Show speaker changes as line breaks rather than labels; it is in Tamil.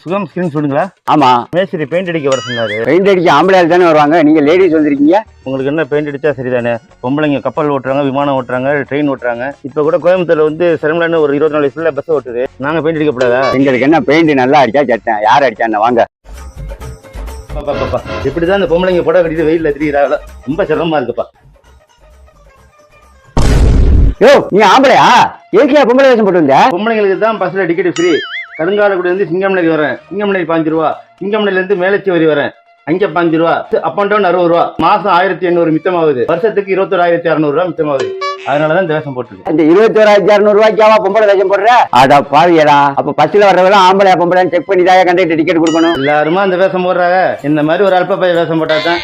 சுகம் ஸ்கிரீன் சொல்லுங்களா?
ஆமா,
மேஸ்திரி பெயிண்ட் அடிக்க வர சொன்னாரு.
பெயிண்ட் அடிக்க ஆம்பளையால் தானே வருவாங்க, நீங்க லேடிஸ் வந்திருக்கீங்க.
உங்களுக்கு என்ன பெயிண்ட் அடிச்சா சரிதானே? பொம்பளைங்க கப்பல் ஓட்டுறாங்க, விமானம் ஓட்டுறாங்க, ட்ரெயின் ஓட்டுறாங்க. இப்ப கூட கோயம்புத்தூர்ல வந்து சிரமலான்னு ஒரு 24 வயசுல பஸ் ஓட்டுது. நாங்க பெயிண்ட் அடிக்கப்படாதா?
எங்களுக்கு என்ன பெயிண்ட் நல்லா அடிச்சா சட்டேன், யார் அடிச்சான்னு வாங்க.
இப்படிதான் இந்த பொம்பளைங்க புடவை கட்டிட்டு வெயில்ல திரியிறாங்க, ரொம்ப சிரமமா இருக்குப்பா.
யோ, நீ ஆம்பளையா? ஏற்கனவே பொம்பளை வேஷம் போட்டு வந்த?
பொம்பளைங்களுக்கு தான் பஸ்ல டிக்கெட் ஃப்ரீ. கருங்காலக்குடி வந்து சிங்கமலை வரேன், சிங்கமலை 5 ரூபா, சிங்கமலையில இருந்து மேலச்சி வரி வரேன், அங்க 5 ரூபா, அப் அண்ட் டவுன் 60 ரூபா, மாசம் 1800 மிச்சமாகுது, வருஷத்துக்கு 21,600 ரூபா மிச்சமாகுது. அதனாலதான் இந்த வேஷம் போட்டுருக்கு.
அந்த 21,600 ரூபாய்க்காவா பொம்பளை வேஷம் போடுற? அட பாவியடா, அப்ப பஸ்ல வர்றவங்க ஆம்பளையா பொம்பளை செக் பண்ணி தான் கண்டக்டர் டிக்கெட் கொடுக்கணும்.
எல்லாருமா அந்த வேஷம் போடுறாங்க, இந்த மாதிரி ஒரு அல்ப பைய வேஷம் போட்டாதான்